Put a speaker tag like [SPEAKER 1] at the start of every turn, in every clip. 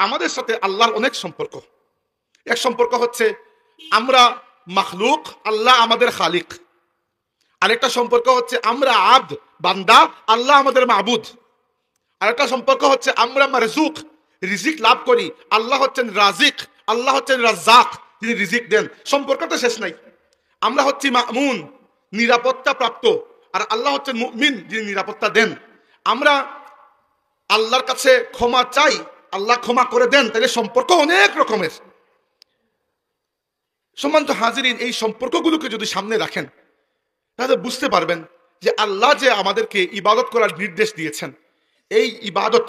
[SPEAKER 1] আমাদের সাথে আল্লাহর অনেক সম্পর্ক। এক সম্পর্ক হচ্ছে আমরা মাখলুক, আল্লাহ আমাদের খালিক। আরেকটা সম্পর্ক হচ্ছে আমরা আব্দ, বান্দা, আল্লাহ আমাদের মাবুদ। আরেকটা সম্পর্ক হচ্ছে আমরা মারজুক, রিজিক লাভ করি, আল্লাহ হচ্ছেন রাজিক, আল্লাহ হচ্ছেন রাজ্জাক, যিনি রিজিক দেন। সম্পর্কটা শেষ নাই। আমরা হচ্ছি মামুন, নিরাপত্তা প্রাপ্ত, আর আল্লাহ হচ্ছেন মুমিন, যিনি নিরাপত্তা দেন। আমরা আল্লাহর কাছে ক্ষমা চাই, আল্লাহ ক্ষমা করে দেন। তাহলে সম্পর্ক অনেক রকমের। সম্মানিত হাজিরিন, এই সম্পর্কগুলোকে যদি সামনে রাখেন তাহলে বুঝতে পারবেন যে আল্লাহ যে আমাদেরকে ইবাদত করার নির্দেশ দিয়েছেন, এই ইবাদত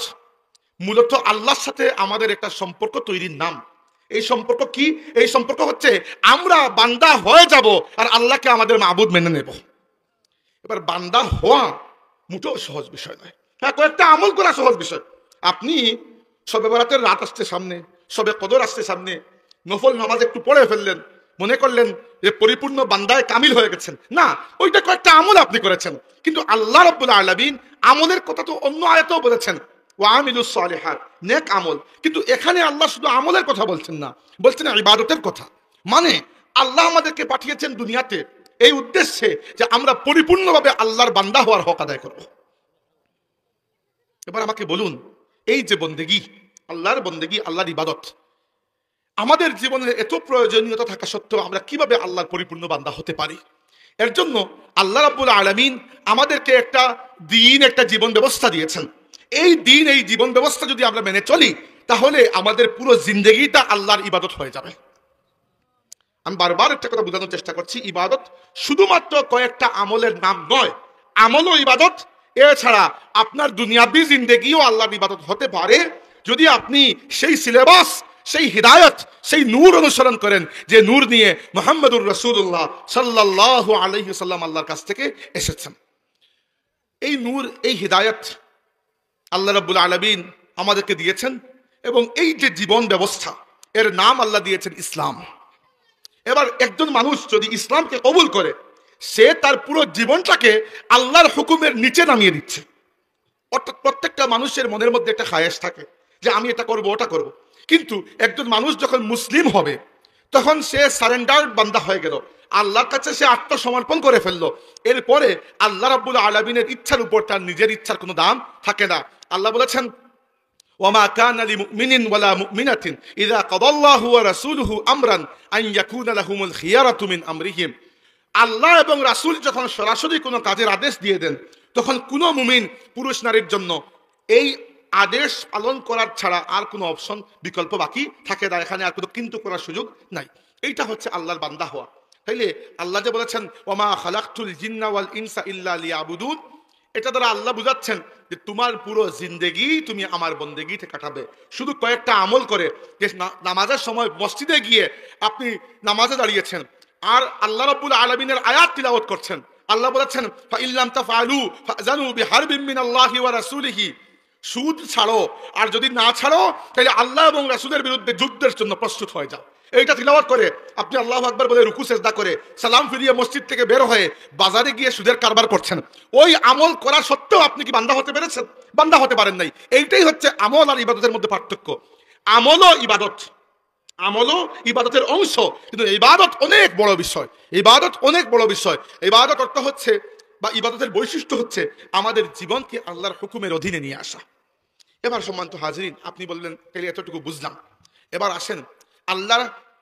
[SPEAKER 1] মূলত আল্লাহর সাথে আমাদের একটা সম্পর্ক তৈরির নাম। এই সম্পর্ক কি? এই সম্পর্ক হচ্ছে আমরা বান্দা হয়ে যাব আর আল্লাহকে আমাদের মাবুদ মেনে নেব। এবার বান্দা হওয়া মোটেও সহজ বিষয় নয়। হ্যাঁ, কয়েকটা আমল করা সহজ বিষয়। আপনি শবে বরাতের রাত আসছে সামনে, শবে কদর আসছে সামনে, নফল নামাজ একটু পড়ে ফেললেন, মনে করলেন যে পরিপূর্ণ বান্দায় কামিল হয়ে গেছেন। না, ওইটা কয়েকটা আমল আপনি করেছেন। কিন্তু আল্লাহ রাব্বুল আলামিন আমলের কথা তো অন্য আয়াতেও বলেছেন, ওয়া আমিলুস সালিহাত, নেক আমল। কিন্তু এখানে আল্লাহ শুধু আমলের কথা বলছেন না, বলছেন ইবাদতের কথা। মানে আল্লাহ আমাদেরকে পাঠিয়েছেন দুনিয়াতে এই উদ্দেশ্যে যে আমরা পরিপূর্ণভাবে আল্লাহর বান্দা হওয়ার হক আদায় করব। এবার আমাকে বলুন, এই যে বন্দেগী, আল্লাহর বন্দেগী, আল্লাহর ইবাদত আমাদের জীবনের এত প্রয়োজনীয়তা থাকা সত্ত্বেও আমরা কিভাবে আল্লাহর পরিপূর্ণ বান্দা হতে পারি? এর জন্য আল্লাহ রাব্বুল আলামিন আমাদেরকে একটা দিন, একটা জীবন ব্যবস্থা দিয়েছেন। এই দিন, এই জীবন ব্যবস্থা যদি আমরা মেনে চলি তাহলে আমাদের পুরো জিন্দেগিটা আল্লাহর ইবাদত হয়ে যাবে। আমি বারবার একটা কথা বোঝানোর চেষ্টা করছি, ইবাদত শুধুমাত্র কয়েকটা আমলের নাম নয়। আমল ও ইবাদত এছাড়া আপনার দুনিয়াবি জিন্দেগিও আল্লাহর ইবাদত হতে পারে যদি আপনি সেই সিলেবাস, সেই হিদায়ত, সেই নূর অনুসরণ করেন যে নূর নিয়ে মুহাম্মদুর রাসূলুল্লাহ সাল্লাল্লাহু আলাইহি ওয়াসাল্লাম আল্লাহর কাছ থেকে এসেছেন। এই নূর, এই হিদায়ত আল্লাহ রাব্বুল আলামিন আমাদেরকে দিয়েছেন এবং এই যে জীবন ব্যবস্থা, এর নাম আল্লাহ দিয়েছেন ইসলাম। এবার একজন মানুষ যদি ইসলামকে কবুল করে, সে তার পুরো জীবনটাকে আল্লাহর হুকুমের নিচে নামিয়ে দিচ্ছে। অর্থাৎ প্রত্যেকটা মানুষের মনের মধ্যে একটা খায়েশ থাকে যে আমি এটা করব, ওটা করব। কিন্তু একজন মানুষ যখন মুসলিম হবে তখন সে সারেন্ডার্ড বান্দা হয়ে গেল, আল্লাহর কাছে সে আত্মসমর্পণ করে ফেললো। এরপরে আল্লাহ রাব্বুল আলামিনের ইচ্ছার উপর তার নিজের ইচ্ছার কোনো দাম থাকে না। আল্লাহ বলেছেন, ওয়ামা কানা লিমুমিনিন ওয়ালা মুমিনাতিন ইযা কাদাল্লাহু ওয়া রাসূলুহু আমরান আন ইয়াকুনা লাহুমুল খিয়ারাতু মিন আমরিহিম। আল্লাহ এবং রাসূল যখন সরাসরি কোনো কাজের আদেশ দিয়ে দেন তখন কোনো মুমিন পুরুষ নারীর জন্য এই আদেশ পালন করার ছাড়া আর কোনো অপশন, বিকল্প বাকি থাকে না। এখানে আর কোনো কিন্তু করার সুযোগ নাই। এইটা হচ্ছে আল্লাহর বান্দা হওয়া। তাইলে আল্লাহ যে বলেছেন ওয়ামা খালাকতুল জিন্না ওয়াল ইনসা ইল্লা লিয়াবুদুন, এটা দ্বারা আল্লাহ বুঝাচ্ছেন যে তোমার পুরো জিন্দেগি তুমি আমার বন্দেগিতে কাটাবে। শুধু কয়েকটা আমল করে, যে নামাজের সময় মসজিদে গিয়ে আপনি নামাজে দাঁড়িয়েছেন আর আল্লাহ রাব্বুল আলামিনের আয়াত তিলাওয়াত করছেন। আল্লাহ বলেছেন ফা ইল্লাম তাফআলু ফাজানু বিহারবিন মিনাল্লাহি ওয়া রাসূলিহি, সুদ ছাড়ো, আর যদি না ছাড়ো তাহলে আল্লাহ এবং রাসূলের বিরুদ্ধে যুদ্ধের জন্য প্রস্তুত হয়ে যাও। এইটা তিলাওয়াত করে আপনি আল্লাহু আকবার বলে রুকু সেজদা করে সালাম ফিরিয়ে মসজিদ থেকে বের হয়ে বাজারে গিয়ে সুদের কারবার করছেন। ওই আমল করা সত্ত্বেও আপনি কি বান্দা হতে পেরেছেন? বান্দা হতে পারেন নাই। এইটাই হচ্ছে আমল আর ইবাদতের মধ্যে পার্থক্য। আমলও ইবাদত, আমলও ইবাদতের অংশ, কিন্তু ইবাদত অনেক বড় বিষয়। ইবাদত অনেক বড় বিষয়। ইবাদত অর্থ হচ্ছে, বা ইবাদতের বৈশিষ্ট্য হচ্ছে আমাদের জীবনকে আল্লাহর হুকুমের অধীনে নিয়ে আসা। এবার সম্মানিত হাজিরিন, আপনি বললেন তাহলে এতটুকু বুঝলাম, এবার আসেন আল্লাহ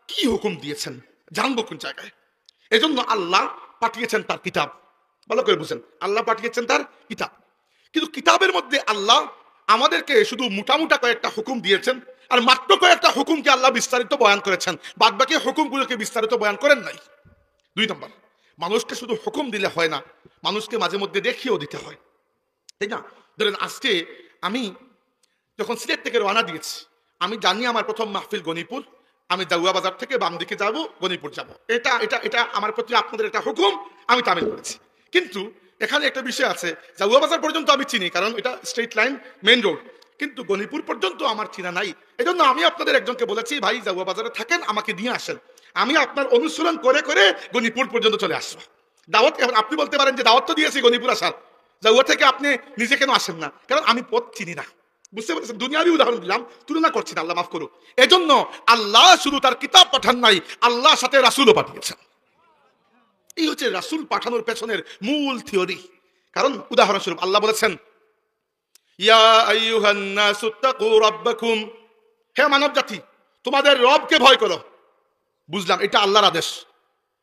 [SPEAKER 1] কি হুকুম দিয়েছেন জানবো কোন জায়গায়। এজন্য আল্লাহ পাঠিয়েছেন তার কিতাব। ভালো করে বুঝেন, আল্লাহ পাঠিয়েছেন তার কিতাব। কিন্তু কিতাবের মধ্যে আল্লাহ আমাদেরকে শুধু মোটামুটা কয়েকটা হুকুম দিয়েছেন, আর মাত্র কয়েকটা হুকুমকে আল্লাহ বিস্তারিত বয়ান করেছেন, বাদ বাকি হুকুমগুলোকে বিস্তারিত বয়ান করেন নাই। 2 নম্বর, মানুষকে শুধু হুকুম দিলে হয় না, মানুষকে মাঝে মধ্যে দেখিয়েও দিতে হয়, তাই না? ধরেন আজকে আমি যখন সিলেট থেকে রওনা দিয়েছি, আমি জানি আমার প্রথম মাহফিল গণিপুর, আমি জাউয়া বাজার থেকে বাম দিকে যাব, গণিপুর যাব। এটা এটা এটা আমার প্রতি আপনাদের একটা হুকুম, আমি তামিল করেছি। কিন্তু এখানে একটা বিষয় আছে, জাউয়া বাজার পর্যন্ত আমি চিনি, কারণ এটা স্ট্রেট লাইন মেইন রোড, কিন্তু গণিপুর পর্যন্ত আমার চিনা নাই। এজন্য আমি আপনাদের একজনকে বলেছি, ভাই জাউয়া বাজারে থাকেন, আমাকে দিয়ে আসেন, আমি আপনার অনুসরণ করে করে গণিপুর পর্যন্ত চলে আসবো। দাওয়াত, আপনি বলতে পারেন যে দাওয়াত তো দিয়েছি গণিপুর আসার, জাউয়া থেকে আপনি নিজে কেন আসেন না? কারণ আমি পথ চিনি না। বুঝতে পেরেছেন? দুনিয়াবি উদাহরণ দিলাম, তুলনা করছি না, আল্লাহ মাফ করুক। এজন্য আল্লাহ শুধু তার কিতাব পাঠান নাই, আল্লাহ সাথে রাসূলও পাঠিয়েছেন। এই হচ্ছে রাসূল পাঠানোর পেছনের মূল থিওরি। কারণ উদাহরণস্বরূপ আল্লাহ বলেছেন, ইয়া আইয়ুহান নাসু তাকু রাব্বাকুম, হে মানব জাতি তোমাদের রবকে ভয় করো। বুঝলাম এটা আল্লাহর আদেশ।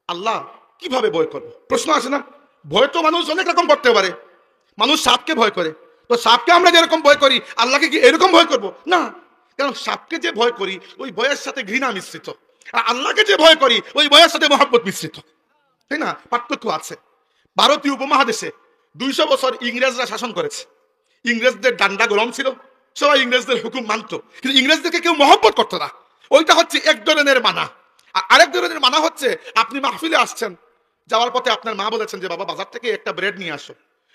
[SPEAKER 1] আল্লাহ কিভাবে ভয় করবো? প্রশ্ন আসে না? ভয় তো মানুষ অনেক রকম করতে পারে। মানুষ সাপকে ভয় করে, তো সাপকে আমরা যেরকম ভয় করি আল্লাহকে কি এরকম ভয় করব? না, কারণ সাপকে যে ভয় করি ওই ভয়ের সাথে ঘৃণা মিশ্রিত, আর আল্লাহকে যে ভয় করি ওই ভয়ের সাথে মহব্বত মিশ্রিত, তাই না? পার্থক্য আছে। ভারতীয় উপমহাদেশে 200 বছর ইংরেজরা শাসন করেছে। ইংরেজদের ডান্ডা গরম ছিল, সবাই ইংরেজদের হুকুম মানত, কিন্তু ইংরেজদেরকে কেউ মহব্বত করতো না। ওইটা হচ্ছে এক ধরনের মানা। আর আরেক ধরনের মানা হচ্ছে আপনি মাহফিলে আসছেন, যাওয়ার পথে আপনার মা বলেছেন যে বাবা বাজার থেকে একটা ব্রেড নিয়ে আসো।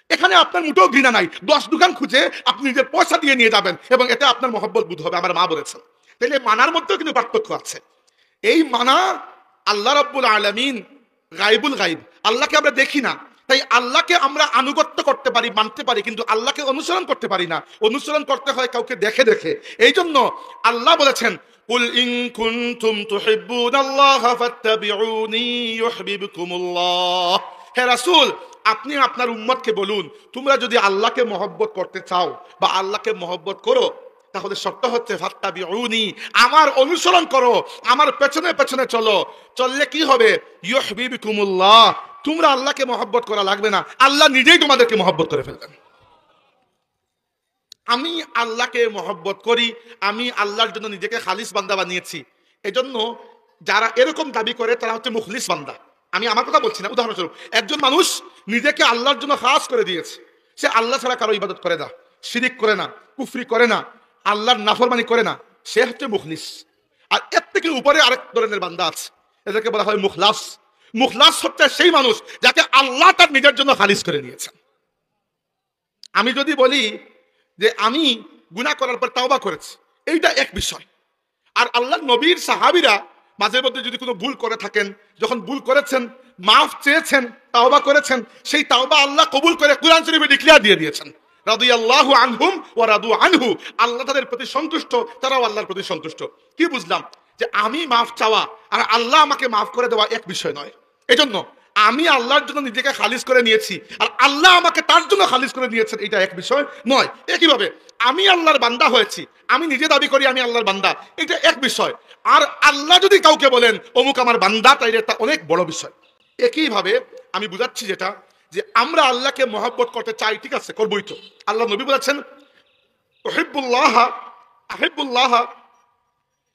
[SPEAKER 1] এখানে আপনার মোটেও ঘৃণা নাই, 10 দোকান খুঁজে আপনি নিজের পয়সা দিয়ে নিয়ে যাবেন এবং এতে আপনার মহব্বত বোধ হবে, আমার মা বলেছেন। তাহলে মানার মধ্যেও কিন্তু পার্থক্য আছে। এই মানা আল্লাহ রাব্বুল আলামিন গায়বুল গায়ব, আল্লাহকে আমরা দেখি না, তাই আল্লাহকে আমরা আনুগত্য করতে পারি, মানতে পারি, কিন্তু আল্লাহকে অনুসরণ করতে পারি না। অনুসরণ করতে হয় কাউকে দেখে দেখে। এই জন্য আল্লাহ বলেছেন, কুল ইন কুনতুম তুহিব্বুনাল্লাহা ফাত্তাবিউনি ইউহিব্বুকুমুল্লাহ। হে রাসূল, আপনি আপনার উম্মতকে বলুন, তোমরা যদি আল্লাহকে মহব্বত করতে চাও বা আল্লাহকে মহব্বত করো, তাহলে শর্ত হচ্ছে ফাত্তাবিউনি, আমার অনুসরণ করো, আমার পেছনে পেছনে চলো। চললে কি হবে? ইউহিব্বুকুমুল্লাহ, তোমরা আল্লাহকে মহব্বত করা লাগবে না, আল্লাহ নিজেই তোমাদেরকে মহব্বত করে ফেলবেন। আমি আল্লাহকে মহব্বত করি, আমি আল্লাহর জন্য নিজেকে খালিস বান্দা বানিয়েছি। এজন্য যারা এরকম দাবি করে তারা হচ্ছে মুখলিস বান্দা। আমি আমার কথা বলছি না, উদাহরণস্বরূপ একজন মানুষ নিজেকে আল্লাহর জন্য খাস করে দিয়েছে, সে আল্লাহ ছাড়া কারো ইবাদত করে না, শিরিক করে না, কুফরি করে না, আল্লাহর নাফরমানি করে না, সে হচ্ছে মুখলিস। আর এর থেকে উপরে আরেক ধরনের বান্দা আছে, এদেরকে বলা হয় মুখলাস। মুখলাস হচ্ছে সেই মানুষ যাকে আল্লাহ তার নিজের জন্য খালিস করে নিয়েছেন। আমি যদি বলি যে আমি গুনাহ করার পর তাওবা করেছি, এইটা এক বিষয়। আর আল্লাহর নবীর সাহাবীরা মাঝে মধ্যে যদি কোনো ভুল করে থাকেন, যখন ভুল করেছেন, মাফ চেয়েছেন, তাওবা করেছেন, সেই তাওবা আল্লাহ কবুল করে কোরআন শরীফে ডিক্লেয়ার দিয়ে দিয়েছেন, রাদিয়াল্লাহু আনহুম ওয়া রাদু আনহু। আল্লাহ তাদের প্রতি সন্তুষ্ট, তারাও আল্লাহর প্রতি সন্তুষ্ট। কি বুঝলাম? যে আমি মাফ চাওয়া আর আল্লাহ আমাকে মাফ করে দেওয়া এক বিষয় নয়। এজন্য আমি আল্লাহর জন্য নিজেকে খালিস করে নিয়েছি আর আল্লাহ আমাকে তার জন্য খালিস করে নিয়েছেন, এটা এক বিষয় নয়। একইভাবে আমি আল্লাহর বান্দা হয়েছি, আমি নিজে দাবি করি আমি আল্লাহর বান্দা, এটা এক বিষয়। আর আল্লাহ যদি কাউকে বলেন অমুক আমার বান্দা, তাইলে তা অনেক বড় বিষয়। একইভাবে আমি বুঝাচ্ছি যেটা, যে আমরা আল্লাহকে মহব্বত করতে চাই, ঠিক আছে, করবই তো। আল্লাহ নবী বলেছেন, উহিব্বুল্লাহ আহিব্বুল্লাহ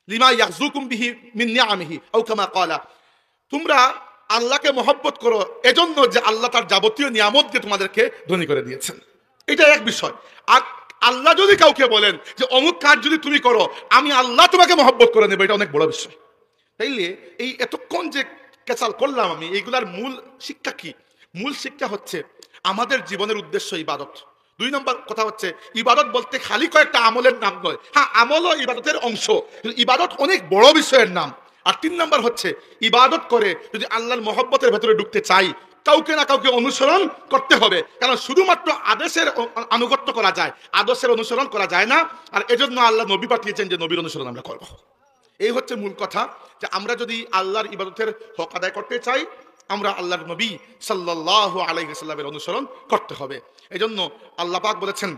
[SPEAKER 1] লিমা ইয়াযুকুম বিহি মিন নিআমিহি আও কামা ক্বালা। তোমরা আল্লাহকে মহব্বত করো এজন্য যে আল্লাহ তার যাবতীয় নিয়ামত দিয়ে তোমাদেরকে ধনী করে দিয়েছেন, এটা এক বিষয়। আর আল্লাহ যদি কাউকে বলেন যে অমুক কাজ যদি তুমি করো আমি আল্লাহ তোমাকে মহব্বত করে নেব, এটা অনেক বড় বিষয়। তাইলে এই এতক্ষণ যে কেচাল করলাম আমি, এইগুলার মূল শিক্ষা কি? মূল শিক্ষা হচ্ছে আমাদের জীবনের উদ্দেশ্য ইবাদত। 2 নম্বর কথা হচ্ছে ইবাদত বলতে খালি কয়েকটা আমলের নাম নয়। হ্যাঁ, আমলও ইবাদতের অংশ, কিন্তু ইবাদত অনেক বড় বিষয়ের নাম। আর 3 নম্বর হচ্ছে ইবাদত করে যদি আল্লাহর মহব্বতের ভেতরে ঢুকতে চাই, কাউকে না কাউকে অনুসরণ করতে হবে। কারণ শুধুমাত্র আদেশের আনুগত্য করা যায়, আদর্শের অনুসরণ করা যায় না। আর এজন্য আল্লাহ নবী পাঠিয়েছেন যে নবীর অনুসরণ আমরা করব। এই হচ্ছে মূল কথা, যে আমরা যদি আল্লাহর ইবাদতের হক আদায় করতে চাই, আমরা আল্লাহর নবী সাল্লাল্লাহু আলাইহি ওয়াসাল্লামের অনুসরণ করতে হবে। এজন্য আল্লাহ পাক বলেছেন,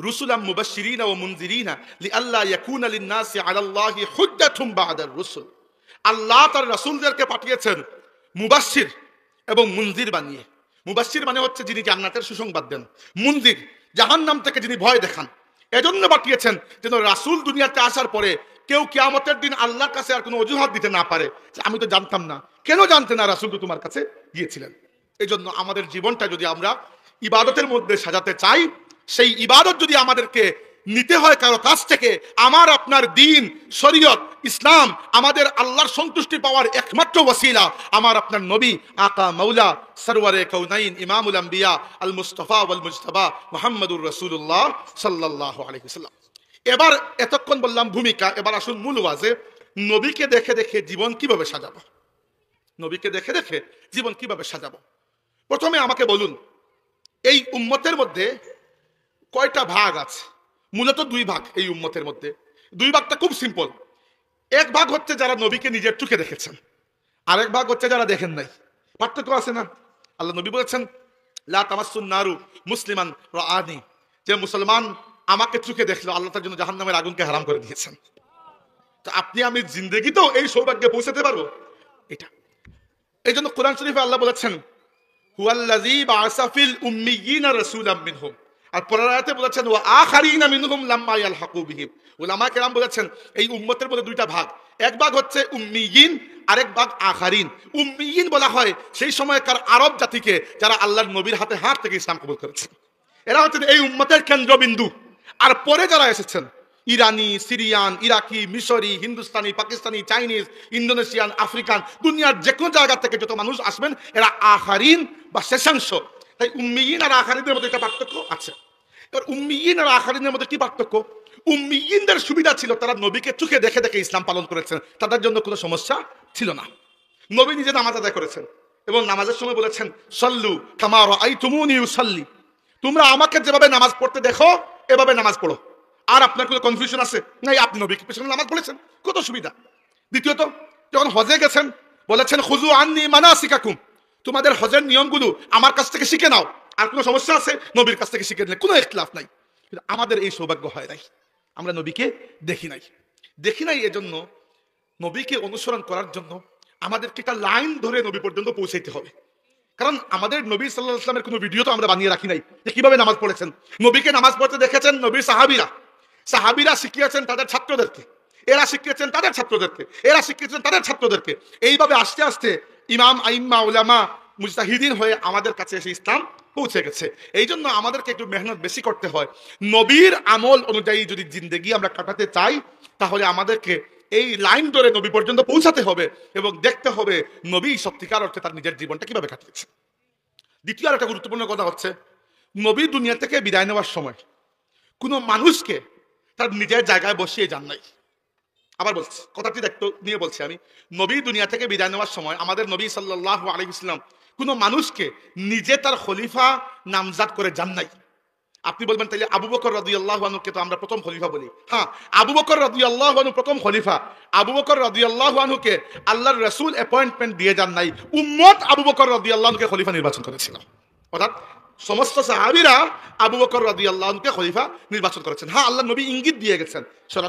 [SPEAKER 1] রুসুলাম মুবাশশিরিনা ওয়া মুনযিরিনা লিআল্লা ইয়াকুনা লিন-নাসি আলাল্লাহি হুজ্জাতুম বা'দার রুসুল। আল্লাহ তার রাসূলদেরকে পাঠিয়েছেন মুবাশশির এবং মুনযির বানিয়ে। মুবাশশির মানে হচ্ছে যিনি জান্নাতের সুসংবাদ দেন, মুনযির জাহান্নাম থেকে যিনি ভয় দেখান। এজন্য পাঠিয়েছেন যেন রাসূল দুনিয়াতে আসার পরে কেউ কিয়ামতের দিন আল্লাহর কাছে আর কোনো অজুহাত দিতে না পারে যে আমি তো জানতাম না। কেন জানতে না? রাসূল তো তোমার কাছে গিয়েছিলেন। এজন্য আমাদের জীবনটা যদি আমরা ইবাদতের মধ্যে সাজাতে চাই, সেই ইবাদত যদি আমাদেরকে নিতে হয় কারো কাছ থেকে, আমার আপনার দ্বীন, শরীয়ত, ইসলাম আমাদের আল্লাহর সন্তুষ্টি পাওয়ার একমাত্র ওসিলা আমার আপনার নবী আকা মাওলা সরওয়ারে কাউনাইন ইমামুল আম্বিয়া আল মুস্তাফা ওয়াল মুজতাবা মুহাম্মদুর রাসূলুল্লাহ সাল্লাল্লাহু আলাইহি ওয়াসাল্লাম। এবার এতক্ষণ বললাম ভূমিকা, এবার আসুন মূল ওয়াজে। নবীকে দেখে দেখে জীবন কিভাবে সাজাবো? নবীকে দেখে দেখে জীবন কিভাবে সাজাবো? প্রথমে আমাকে বলুন, এই উম্মতের মধ্যে কয়টা ভাগ আছে? মূলত দুই ভাগ এই উম্মতের মধ্যে। দুই ভাগটা খুব সিম্পল। এক ভাগ হচ্ছে যারা নবীকে নিজের চোখে দেখেছেন, আরেক ভাগ হচ্ছে যারা দেখেন নাই। পার্থক্য আছে না? আল্লাহ নবী বলেছেন লা তামাসসুন নারু মুসলিমান রাআনি, যে মুসলমান আমাকে চোখে দেখলো আল্লাহ তার জন্য জাহান্নামের আগুনকে হারাম করে দিয়েছেন। তো আপনি আমি জিন্দেগিতেও এই সৌভাগ্যে পৌঁছাতে পারবো এটা। এই জন্য কোরআন শরীফে আল্লাহ বলেছেন হুয়াল্লাযী বাআসা ফিল উম্মিয়িনা রাসূলাম মিনহুম, আর পরের আয়াতে বলেছেন ওয়া আখারিনা মিনহুম লাম্মা ইয়ালহাকু বিহিম। উলামা কেরাম বলেছেন এই উম্মতের মধ্যে দুইটা ভাগ, এক ভাগ হচ্ছে উম্মিয়িন, আরেক ভাগ আখারিন। উম্মিয়িন বলা হয় সেই সময়কার আরব জাতিকে যারা আল্লাহর নবীর হাতে হাত থেকে ইসলাম কবুল করেছেন, এরা হচ্ছেন এই উম্মতের কেন্দ্রবিন্দু। আর পরে যারা এসেছেন ইরানি, সিরিয়ান, ইরাকি, মিশরি, Hindustani, Pakistani, Chinese, Indonesian, African, দুনিয়ার যে কোনো জায়গা থেকে যত মানুষ আসবেন এরা আখারিন বা শেষাংশ। তাই উম্মিয়িন আর আখারিনের মধ্যে একটা পার্থক্য আছে। এবার উম্মিয়িন আর আখারিনের মধ্যে কি পার্থক্য? উম্মিয়িনদের সুবিধা ছিল তারা নবীকে চোখে দেখে দেখে ইসলাম পালন করেছেন, তাদের জন্য কোনো সমস্যা ছিল না। নবী নিজে নামাজ আদায় করেছেন এবং নামাজের সময় বলেছেন সল্লু কামা রাআইতুমুনি উসাল্লি, তোমরা আমাকে যেভাবে নামাজ পড়তে দেখো এভাবে নামাজ পড়ো। আর আপনার কোনো কনফিউশন আছে নাই? আপনি নবীকে পেছনে নামাজ পড়েছেন, কত সুবিধা। দ্বিতীয়ত যখন হজে গেছেন বলেছেন খুযু আন্নী মানাসিকাকুম, তোমাদের হজের নিয়মগুলো আমার কাছ থেকে শিখে নাও। আর কোনো সমস্যা আছে? নবীর কাছ থেকে শিখে নিলে কোনো ইখতিলাফ নাই। কিন্তু আমাদের এই সৌভাগ্য হয় নাই, আমরা নবীকে দেখি নাই। এজন্য নবীকে অনুসরণ করার জন্য আমাদেরকে একটা লাইন ধরে নবী পর্যন্ত পৌঁছাইতে হবে। কারণ আমাদের নবী সাল্লাল্লাহু আলাইহি ওয়াসাল্লামের কোনো ভিডিও তো আমরা বানিয়ে রাখি নাই যে কিভাবে নামাজ পড়েছেন। নবীকে নামাজ পড়তে দেখেছেন নবীর সাহাবীরা শিখিয়েছেন তাদের ছাত্রদেরকে, এরা শিখিয়েছেন তাদের ছাত্রদেরকে, এরা শিখিয়েছেন তাদের ছাত্রদেরকে। এইভাবে আস্তে আস্তে ইমাম আইম্মা উলামা মুজতাহিদিন হয়ে আমাদের কাছে এসে ইসলাম পৌঁছে গেছে। এই জন্য আমাদেরকে একটু মেহনত বেশি করতে হয়। নবীর আমল অনুযায়ী যদি জিন্দেগি আমরা কাটাতে চাই তাহলে আমাদেরকে এই লাইন ধরে নবী পর্যন্ত পৌঁছাতে হবে এবং দেখতে হবে নবী সত্যিকার অর্থে তার নিজের জীবনটা কিভাবে কাটিয়েছে। দ্বিতীয় আর একটা গুরুত্বপূর্ণ কথা হচ্ছে নবী দুনিয়া থেকে বিদায় নেওয়ার সময় কোনো মানুষকে তার নিজের জায়গায় বসিয়ে যান নাই। আবার বলছি, কথাটি দেখতে নিয়ে বলছি আমি, নবী দুনিয়া থেকে বিদায় নেওয়ার সময় আমাদের নবী সাল্লাল্লাহু আলাইহি ওয়াসাল্লাম কোনো মানুষকে নিজে তার খলিফা নামজাদ করে যান নাই। আপনি বলবেন তাহলে আবু বকর রাদিয়াল্লাহু আনহুকে তো আমরা প্রথম খলিফা বলি। হ্যাঁ, আবু বকর রাদিয়াল্লাহু আনহু প্রথম খলিফা। আবু বকর রাদিয়াল্লাহু আনহুকে আল্লাহর রাসূল অ্যাপয়েন্টমেন্ট দিয়ে যান নাই, উম্মত আবু বকর রাদিয়াল্লাহু আনহুকে খলিফা নির্বাচন করেছিল। অর্থাৎ সমস্ত সাহাবীরা আবু বকর রাদিয়াল্লাহু আনহুকে খলিফা নির্বাচন করেছেন। হ্যাঁ, আল্লাহর নবী ইঙ্গিত দিয়ে গেছেন সরাসরি